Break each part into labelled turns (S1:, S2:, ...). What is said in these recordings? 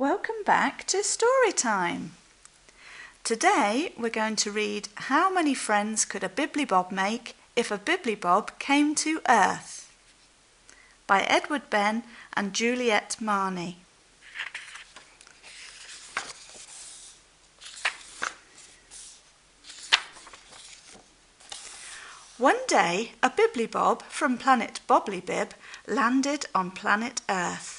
S1: Welcome back to Story Time. Today we're going to read How Many Friends Could a Bibbolybob Make If a Bibbolybob Came to Earth? By Edward Benn and Juliet Mahoney. One day a Bibbolybob from planet Bobbolybib landed on planet Earth.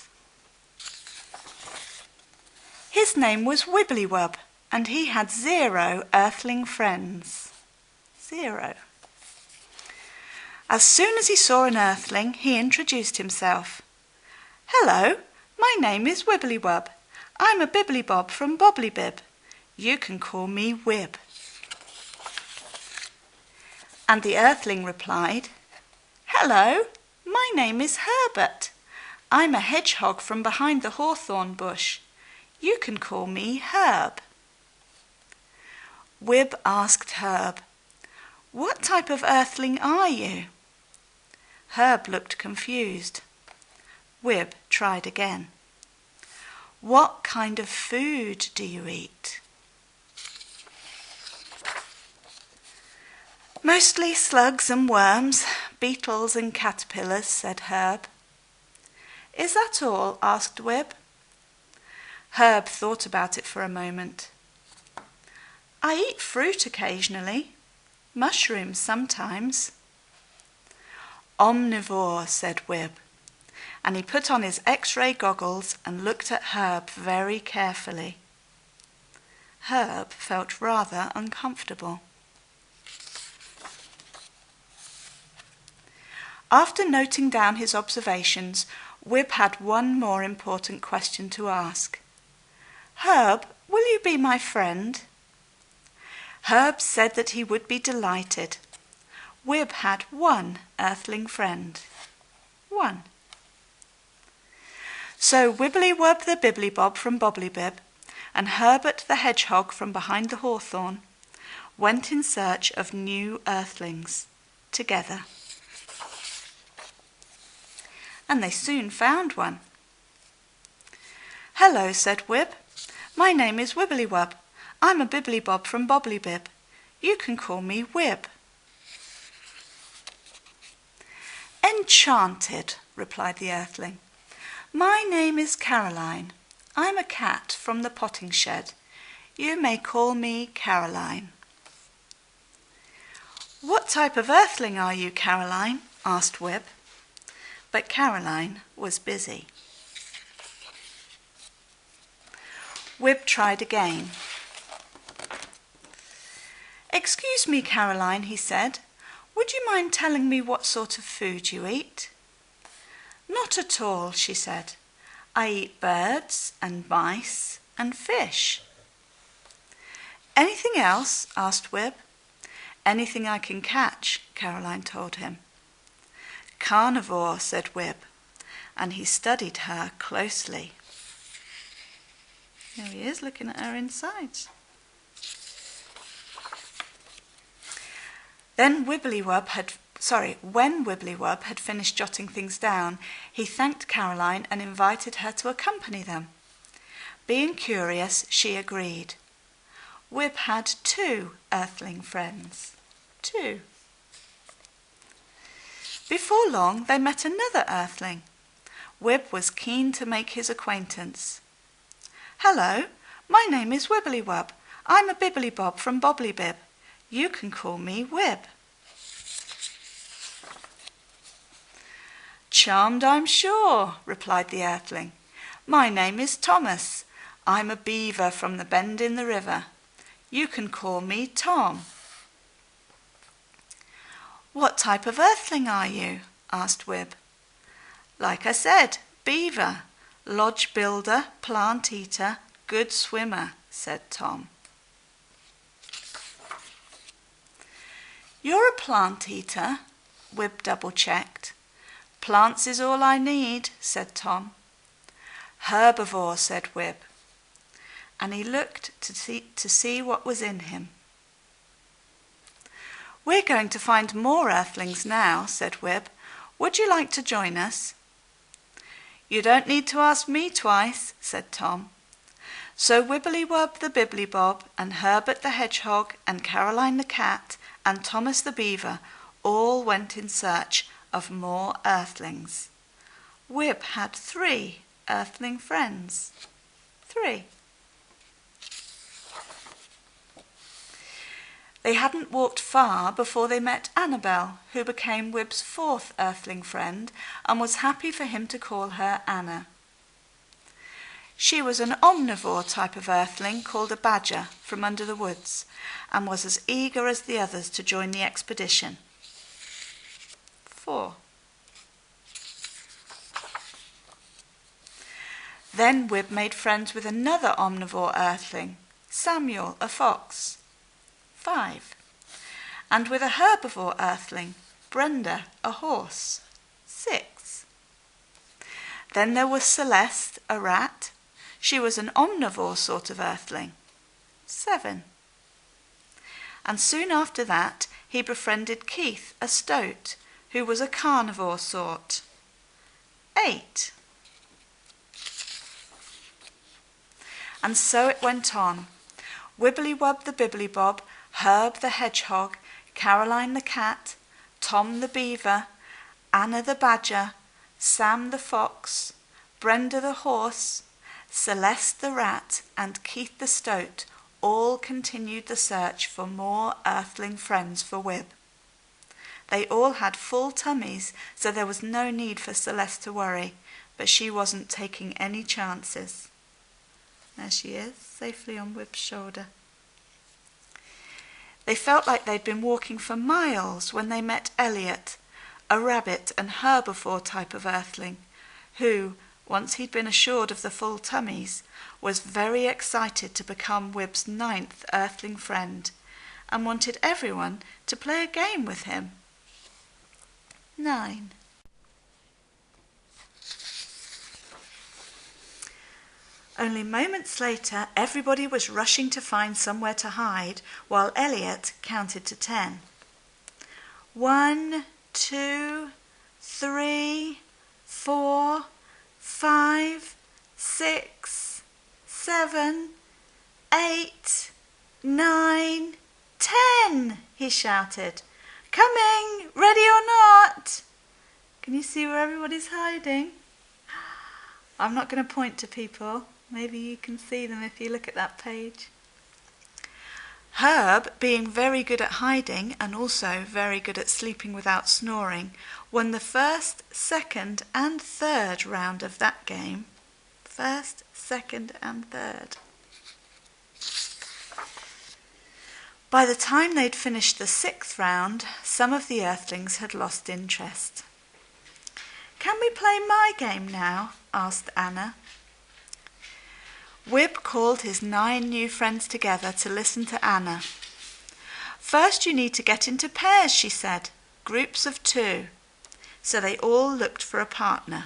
S1: His name was Wibbolywub, and he had 0 earthling friends. 0. As soon as he saw an earthling, he introduced himself. "Hello, my name is Wibbolywub. I'm a Bibbolybob from Bobbolybib. You can call me Wib." And the earthling replied, "Hello, my name is Herbert. I'm a hedgehog from behind the hawthorn bush. You can call me Herb." Wib asked Herb, "What type of earthling are you?" Herb looked confused. Wib tried again. "What kind of food do you eat?" "Mostly slugs and worms, beetles and caterpillars," said Herb. "Is that all?" asked Wib. Herb thought about it for a moment. "I eat fruit occasionally, mushrooms sometimes." "Omnivore," said Wib, and he put on his X-ray goggles and looked at Herb very carefully. Herb felt rather uncomfortable. After noting down his observations, Wib had one more important question to ask. "Herb, will you be my friend?" Herb said that he would be delighted. Wib had 1 earthling friend. 1. So Wibbolywub the Bibbolybob from Bobbolybib and Herbert the hedgehog from behind the hawthorn went in search of new earthlings together. And they soon found one. "Hello," said Wib. "My name is Wibbolywub. I'm a Bibbolybob from Bobbolybib. You can call me Wib." "Enchanted," replied the earthling. "My name is Caroline. I'm a cat from the potting shed. You may call me Caroline." "What type of earthling are you, Caroline?" asked Wib. But Caroline was busy. Wib tried again. "Excuse me, Caroline," he said. "Would you mind telling me what sort of food you eat?" "Not at all," she said. "I eat birds and mice and fish." "Anything else?" asked Wib. "Anything I can catch," Caroline told him. "Carnivore," said Wib, and he studied her closely. There he is, looking at her insides. When Wibbolywub had finished jotting things down, he thanked Caroline and invited her to accompany them. Being curious, she agreed. Wib had 2 earthling friends. 2. Before long, they met another earthling. Wib was keen to make his acquaintance. "Hello, my name is Wibbolywub. I'm a Bibbolybob from Bobbolybib. You can call me Wib." "Charmed, I'm sure," replied the earthling. "My name is Thomas. I'm a beaver from the bend in the river. You can call me Tom." "What type of earthling are you?" asked Wib. "Like I said, beaver. Lodge builder, plant eater, good swimmer," said Tom. "You're a plant eater?" Wib double-checked. "Plants is all I need," said Tom. "Herbivore," said Wib, and he looked to see what was in him. "We're going to find more earthlings now," said Wib. "Would you like to join us?" "You don't need to ask me twice," said Tom. So Wibbolywub the Bibbolybob and Herbert the Hedgehog and Caroline the Cat and Thomas the Beaver all went in search of more Earthlings. Wib had 3 Earthling friends. 3. They hadn't walked far before they met Annabel, who became Wib's 4th Earthling friend and was happy for him to call her Anna. She was an omnivore type of Earthling called a badger from under the woods and was as eager as the others to join the expedition. 4. Then Wib made friends with another omnivore Earthling, Samuel, a fox. 5. And with a herbivore Earthling, Brenda, a horse. 6. Then there was Celeste, a rat. She was an omnivore sort of Earthling. 7. And soon after that he befriended Keith, a stoat, who was a carnivore sort. 8. And so it went on. Wibbolywub the Bibbolybob, Herb the Hedgehog, Caroline the Cat, Tom the Beaver, Anna the Badger, Sam the Fox, Brenda the Horse, Celeste the Rat, and Keith the Stoat all continued the search for more Earthling friends for Wib. They all had full tummies, so there was no need for Celeste to worry, but she wasn't taking any chances. There she is, safely on Wib's shoulder. They felt like they'd been walking for miles when they met Elliot, a rabbit and herbivore type of Earthling, who, once he'd been assured of the full tummies, was very excited to become Wib's 9th Earthling friend and wanted everyone to play a game with him. 9. Only moments later, everybody was rushing to find somewhere to hide while Elliot counted to 10. 1, 2, 3, 4, 5, 6, 7, 8, 9, 10, he shouted. Coming, ready or not? Can you see where everybody's hiding? I'm not going to point to people. Maybe you can see them if you look at that page. Herb, being very good at hiding and also very good at sleeping without snoring, won the 1st, 2nd and 3rd round of that game. 1st, 2nd and 3rd. By the time they'd finished the 6th round, some of the Earthlings had lost interest. Can we play my game now? Asked Anna. Wib called his 9 new friends together to listen to Anna. First you need to get into pairs, she said, groups of 2. So they all looked for a partner.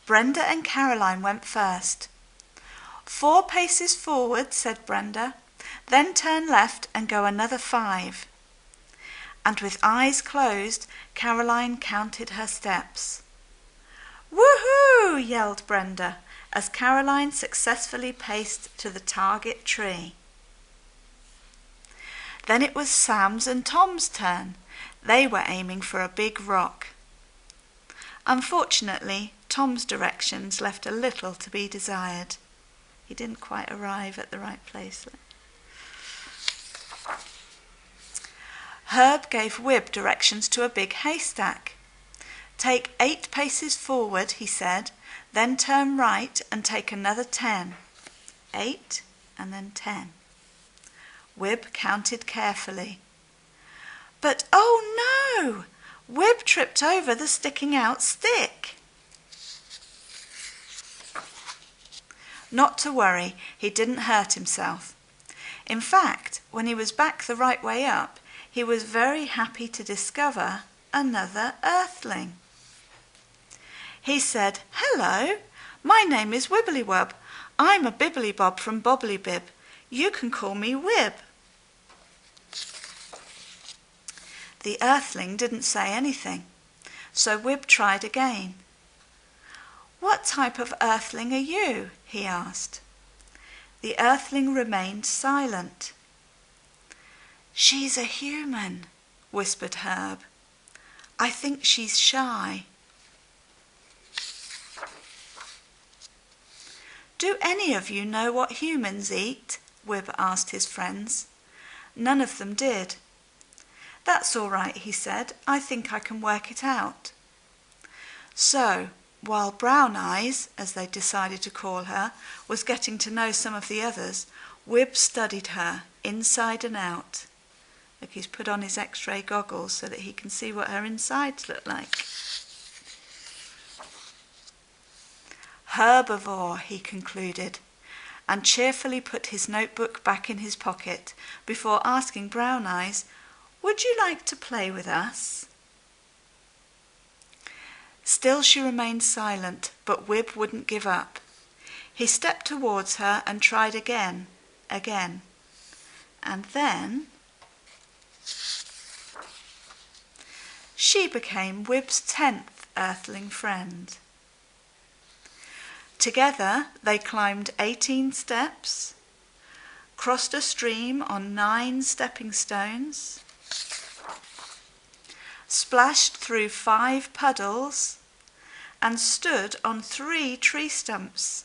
S1: Brenda and Caroline went first. 4 paces forward, said Brenda, then turn left and go another 5. And with eyes closed, Caroline counted her steps. Woohoo! Yelled Brenda as Caroline successfully paced to the target tree. Then it was Sam's and Tom's turn. They were aiming for a big rock. Unfortunately, Tom's directions left a little to be desired. He didn't quite arrive at the right place. Herb gave Wib directions to a big haystack. Take 8 paces forward, he said, then turn right and take another 10. 8 and then 10. Wib counted carefully. But oh no! Wib tripped over the sticking out stick. Not to worry, he didn't hurt himself. In fact, when he was back the right way up, he was very happy to discover another Earthling. He said, Hello, my name is Wibbolywub. I'm a Bibbolybob from Bobbolybib. You can call me Wib. The Earthling didn't say anything, so Wib tried again. "What type of earthling are you?" he asked. The earthling remained silent. "She's a human," whispered Herb. "I think she's shy." "Do any of you know what humans eat?" Wib asked his friends. None of them did. "That's all right," he said. "I think I can work it out." So, while Brown Eyes, as they decided to call her, was getting to know some of the others, Wib studied her inside and out. Look, he's put on his X-ray goggles so that he can see what her insides look like. "Herbivore," he concluded, and cheerfully put his notebook back in his pocket before asking Brown Eyes, "Would you like to play with us?" Still she remained silent, but Wib wouldn't give up. He stepped towards her and tried again. And then she became Wib's 10th earthling friend. Together they climbed 18 steps, crossed a stream on 9 stepping stones, splashed through 5 puddles, and stood on 3 tree stumps.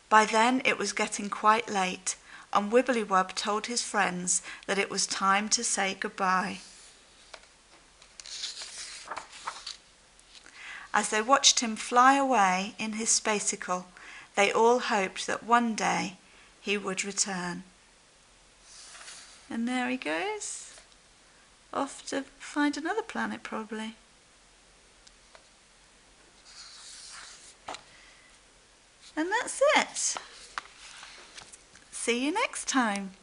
S1: By then it was getting quite late, and Wibbolywub told his friends that it was time to say goodbye. As they watched him fly away in his spacicle, they all hoped that one day he would return. And there he goes, off to find another planet probably. And that's it. See you next time.